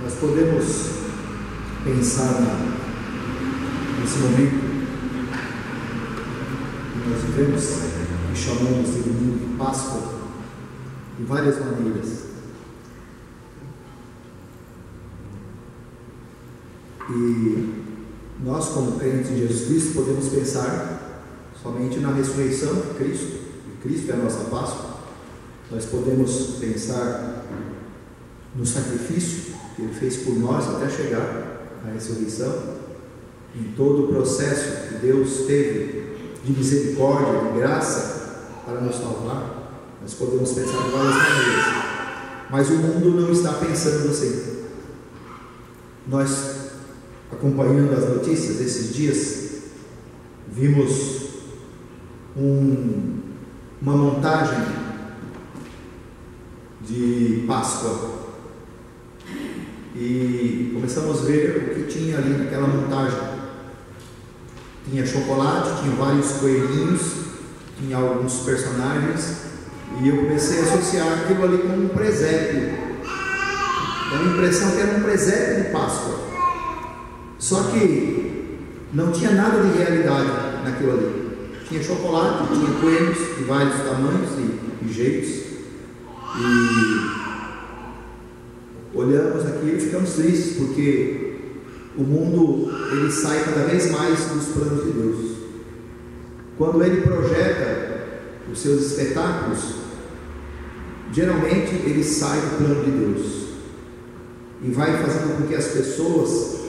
Nós podemos pensar nesse momento que nós vivemos e chamamos de domingo de Páscoa de várias maneiras. E nós, como crentes em Jesus Cristo, podemos pensar somente na ressurreição de Cristo, e Cristo é a nossa Páscoa. Nós podemos pensar no sacrifício que Ele fez por nós até chegar à ressurreição, em todo o processo que Deus teve de misericórdia, de graça para nos salvar. Nós podemos pensar de várias maneiras, mas o mundo não está pensando assim. Nós, acompanhando as notícias desses dias, vimos uma montagem de Páscoa e começamos a ver o que tinha ali naquela montagem. Tinha chocolate, tinha vários coelhinhos, tinha alguns personagens, e eu comecei a associar aquilo ali com um presépio. Dá a impressão que era um presépio de Páscoa, só que não tinha nada de realidade naquilo ali. Tinha chocolate, tinha coelhos de vários tamanhos e jeitos, e olhamos aqui e ficamos tristes, porque o mundo ele sai cada vez mais dos planos de Deus. Quando ele projeta os seus espetáculos, geralmente ele sai do plano de Deus e vai fazendo com que as pessoas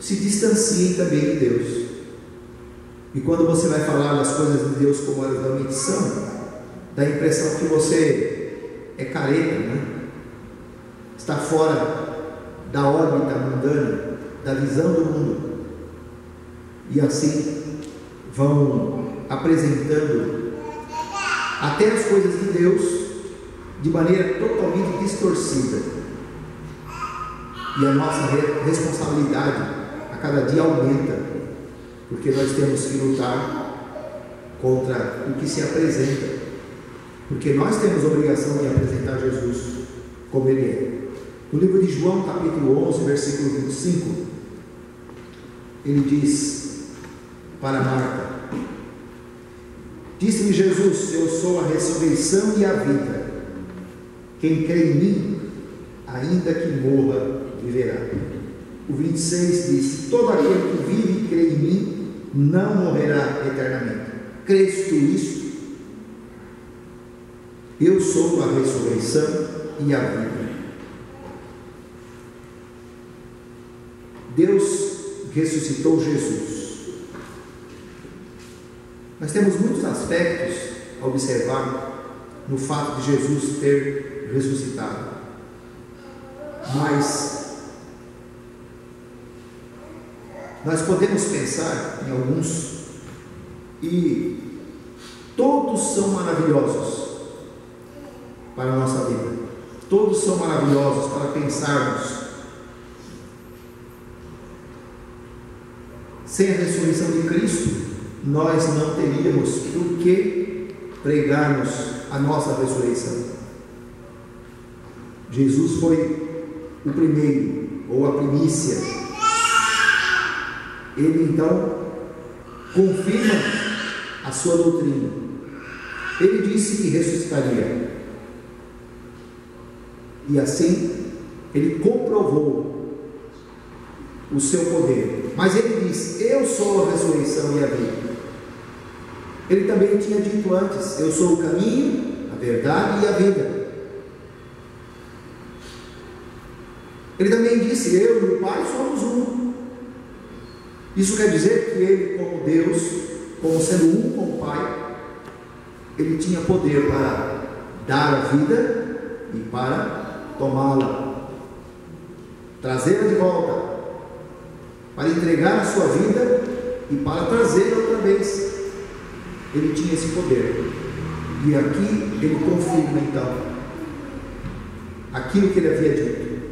se distanciem também de Deus. E quando você vai falar das coisas de Deus como elas realmente são, dá a impressão que você é careta, né? Está fora da órbita mundana, da visão do mundo, e assim vão apresentando até as coisas de Deus de maneira totalmente distorcida. E a nossa responsabilidade a cada dia aumenta, porque nós temos que lutar contra o que se apresenta, porque nós temos a obrigação de apresentar Jesus como Ele é. No livro de João, capítulo 11, versículo 25, ele diz para Marta: disse-lhe Jesus: eu sou a ressurreição e a vida. Quem crê em mim, ainda que morra, viverá. O 26 diz: todo aquele que vive e crê em mim não morrerá eternamente. Crês tu isto? Eu sou a ressurreição e a vida. Deus ressuscitou Jesus. Nós temos muitos aspectos a observar no fato de Jesus ter ressuscitado, mas nós podemos pensar em alguns, e todos são maravilhosos para a nossa vida, todos são maravilhosos para pensarmos. Sem a ressurreição de Cristo, nós não teríamos por que pregarmos a nossa ressurreição. Jesus foi o primeiro, ou a primícia. Ele então confirma a sua doutrina. Ele disse que ressuscitaria, e assim ele comprovou o seu poder. Mas ele diz: eu sou a ressurreição e a vida. Ele também tinha dito antes: eu sou o caminho, a verdade e a vida. Ele também disse: eu e o Pai somos um. Isso quer dizer que ele, como Deus, como sendo um com o Pai, ele tinha poder para dar a vida e para tomá-la, trazê-la de volta, para entregar a sua vida e para trazê-la outra vez. Ele tinha esse poder. E aqui ele confirma então aquilo que ele havia dito,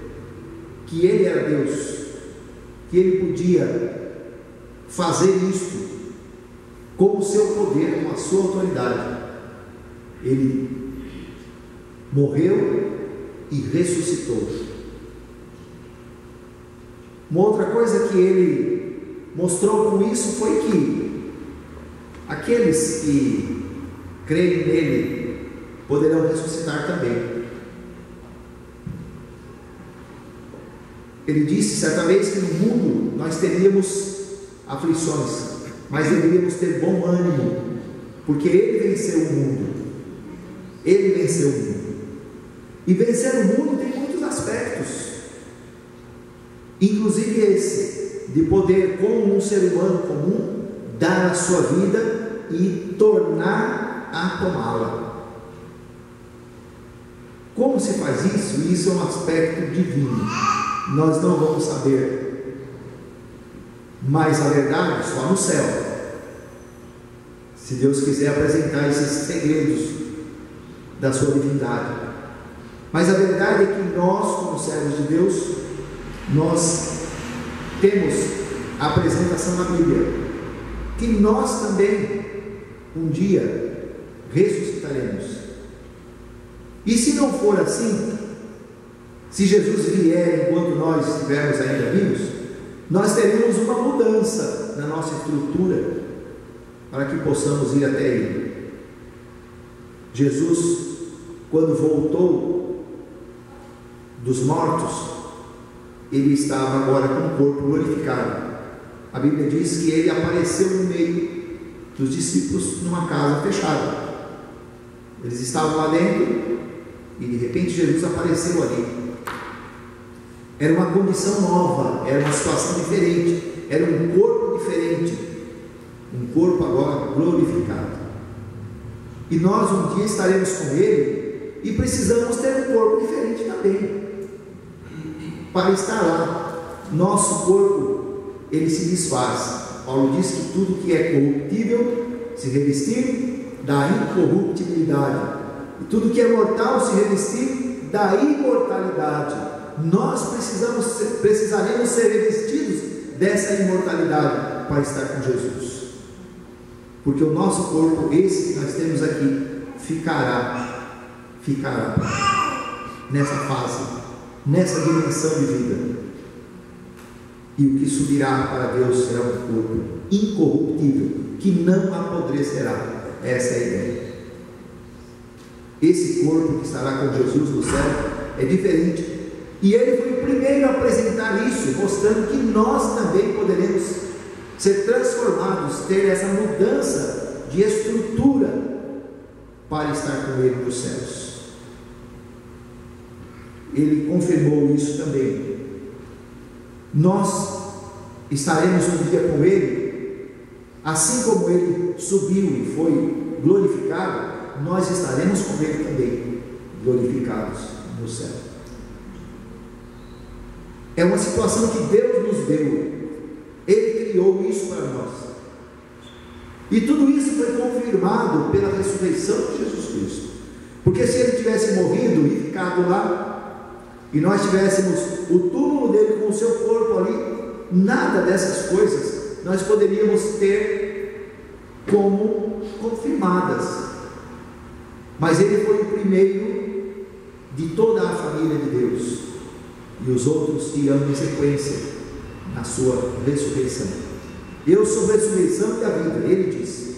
que ele era Deus, que ele podia fazer isto com o seu poder, com a sua autoridade. Ele morreu e ressuscitou. Uma outra coisa que ele mostrou com isso foi que aqueles que creem nele poderão ressuscitar também. Ele disse certa vez que no mundo nós teríamos aflições, mas deveríamos ter bom ânimo, porque ele venceu o mundo. Ele venceu o mundo. E vencer o mundo tem muitos aspectos, inclusive esse, de poder, como um ser humano comum, dar a sua vida e tornar a tomá-la. Como se faz isso? Isso é um aspecto divino. Nós não vamos saber, mas a verdade só no céu, se Deus quiser apresentar esses segredos da sua divindade. Mas a verdade é que nós, como servos de Deus, nós temos a apresentação na Bíblia, que nós também um dia ressuscitaremos. E se não for assim, se Jesus vier enquanto nós estivermos ainda vivos, nós teremos uma mudança na nossa estrutura para que possamos ir até Ele. Jesus, quando voltou dos mortos, Ele estava agora com o corpo glorificado. A Bíblia diz que Ele apareceu no meio dos discípulos numa casa fechada. Eles estavam lá dentro e de repente Jesus apareceu ali. Era uma condição nova, era uma situação diferente, era um corpo diferente, um corpo agora glorificado. E nós um dia estaremos com Ele e precisamos ter um corpo diferente também, para estar lá. Nosso corpo, ele se desfaz. Paulo diz que tudo que é corruptível se revestir da incorruptibilidade, e tudo que é mortal se revestir da imortalidade. Nós precisaremos ser revestidos dessa imortalidade para estar com Jesus, porque o nosso corpo, esse que nós temos aqui, ficará nessa fase, nessa dimensão de vida, e o que subirá para Deus será um corpo incorruptível, que não apodrecerá. Essa é a ideia. Esse corpo que estará com Jesus no céu é diferente. E ele foi o primeiro a apresentar isso, mostrando que nós também poderemos ser transformados, ter essa mudança de estrutura para estar com Ele nos céus. Ele confirmou isso também. Nós estaremos um dia com Ele, assim como Ele subiu e foi glorificado, nós estaremos com Ele também, glorificados no céu. É uma situação que Deus nos deu. Ele criou isso para nós. E tudo isso foi confirmado pela ressurreição de Jesus Cristo. Porque se Ele tivesse morrido e ficado lá, e nós tivéssemos o túmulo dele com o seu corpo ali, nada dessas coisas nós poderíamos ter como confirmadas. Mas Ele foi o primeiro de toda a família de Deus, e os outros irão em sequência na sua ressurreição. Eu sou a ressurreição e a vida, ele disse.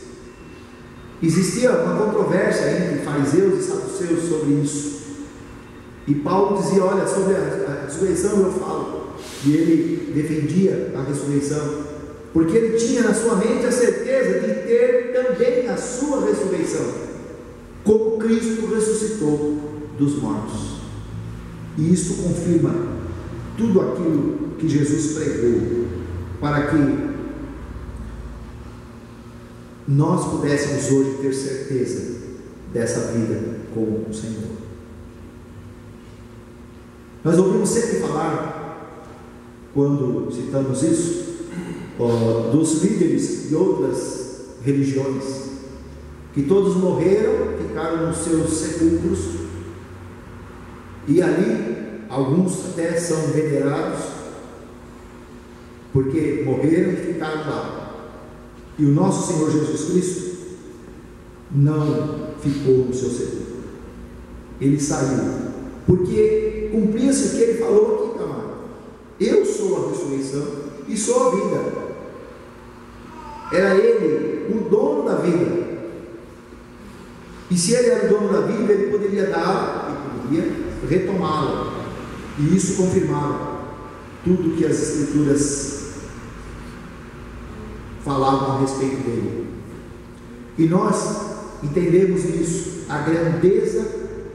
Existia uma controvérsia entre fariseus e saduceus sobre isso, e Paulo dizia: olha, sobre a ressurreição eu falo, e ele defendia a ressurreição, porque ele tinha na sua mente a certeza de ter também a sua ressurreição, como Cristo ressuscitou dos mortos. E isso confirma tudo aquilo que Jesus pregou, para que nós pudéssemos hoje ter certeza dessa vida com o Senhor. Nós ouvimos sempre falar, quando citamos isso, dos líderes de outras religiões, que todos morreram, ficaram nos seus sepulcros, e ali alguns até são venerados, porque morreram e ficaram lá. E o nosso Senhor Jesus Cristo não ficou no seu sepulcro, ele saiu, porque cumpria-se o que ele falou aqui, amado: eu sou sou a ressurreição e sou a vida. Era Ele o dono da vida. E se Ele era o dono da vida, Ele poderia dar e poderia retomá-la. E isso confirmava tudo que as Escrituras falavam a respeito dele. E nós entendemos nisso a grandeza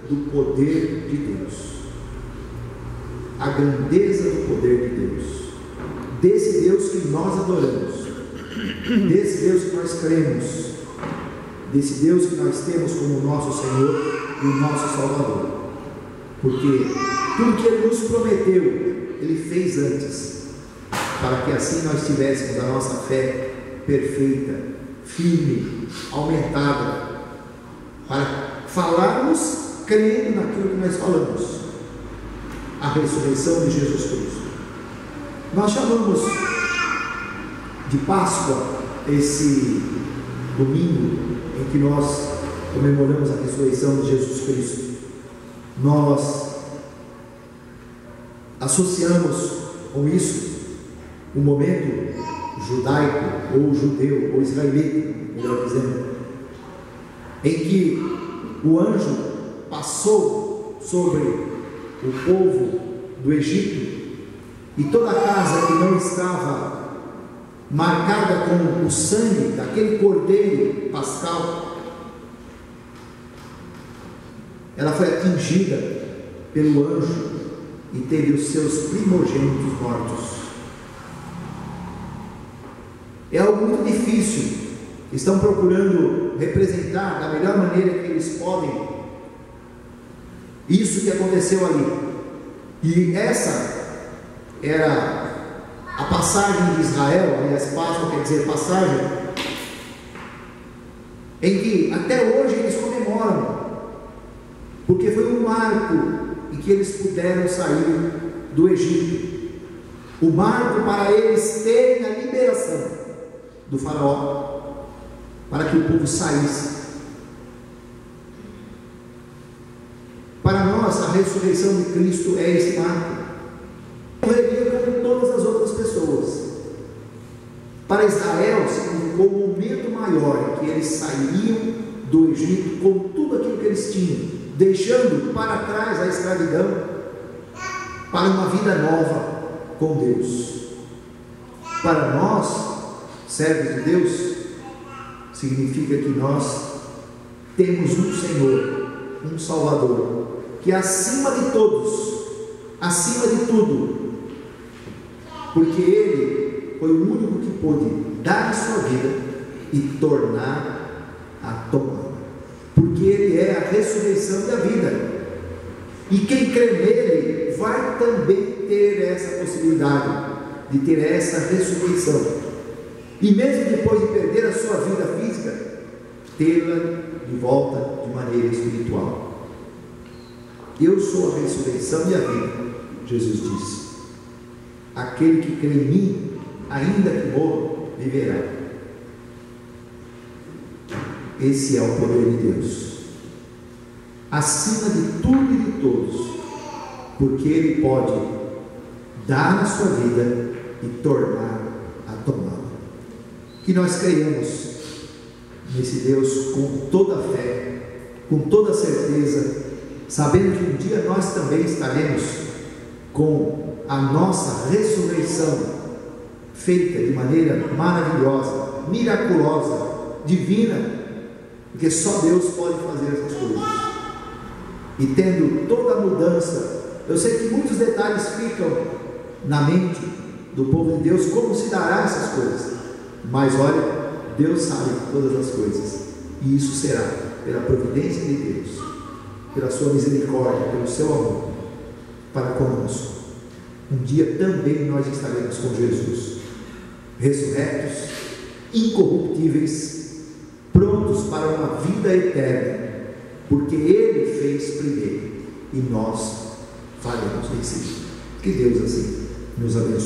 do poder de Deus. A grandeza do poder de Deus. Desse Deus que nós adoramos. Desse Deus que nós cremos. Desse Deus que nós temos como nosso Senhor e o nosso Salvador. Porque tudo que Ele nos prometeu, Ele fez antes, para que assim nós tivéssemos a nossa fé perfeita, firme, aumentada, para falarmos crendo naquilo que nós falamos, a ressurreição de Jesus Cristo. Nós chamamos de Páscoa esse domingo em que nós comemoramos a ressurreição de Jesus Cristo. Nós associamos com isso o momento judaico, ou judeu, ou israelita, melhor dizendo, em que o anjo passou sobre o povo do Egito, e toda a casa que não estava marcada com o sangue daquele cordeiro pascal, ela foi atingida pelo anjo e teve os seus primogênitos mortos. É algo muito difícil. Estão procurando representar da melhor maneira que eles podem isso que aconteceu ali. E essa era a passagem de Israel, aliás, Páscoa quer dizer passagem, em que até hoje eles comemoram, porque foi um marco em que eles puderam sair do Egito, o marco para eles terem a liberação do faraó, para que o povo saísse. Para nós, a ressurreição de Cristo é esse marco. Morreria como todas as outras pessoas. Para Israel significou um momento maior em que eles sairiam do Egito com tudo aquilo que eles tinham, deixando para trás a escravidão para uma vida nova com Deus. Para nós, servos de Deus, significa que nós temos um Senhor, um Salvador, que é acima de todos, acima de tudo, porque Ele foi o único que pôde dar a sua vida e tornar a tomá-la, porque Ele é a ressurreição da vida, e quem crê nele vai também ter essa possibilidade de ter essa ressurreição, e mesmo depois de perder a sua vida física, tê-la de volta de maneira espiritual. Eu sou a ressurreição e a vida, Jesus disse. Aquele que crê em mim, ainda que morra, viverá. Esse é o poder de Deus, acima de tudo e de todos, porque Ele pode dar a sua vida e tornar a tomá-la. Que nós creiamos nesse Deus com toda a fé, com toda a certeza, sabendo que um dia nós também estaremos com a nossa ressurreição feita de maneira maravilhosa, miraculosa, divina, porque só Deus pode fazer essas coisas. E tendo toda a mudança, eu sei que muitos detalhes ficam na mente do povo de Deus, como se dará essas coisas, mas olha, Deus sabe todas as coisas, e isso será pela providência de Deus, pela sua misericórdia, pelo seu amor para conosco. Um dia também nós estaremos com Jesus, ressurretos, incorruptíveis, prontos para uma vida eterna, porque Ele fez primeiro e nós faremos em seguida. Que Deus assim nos abençoe.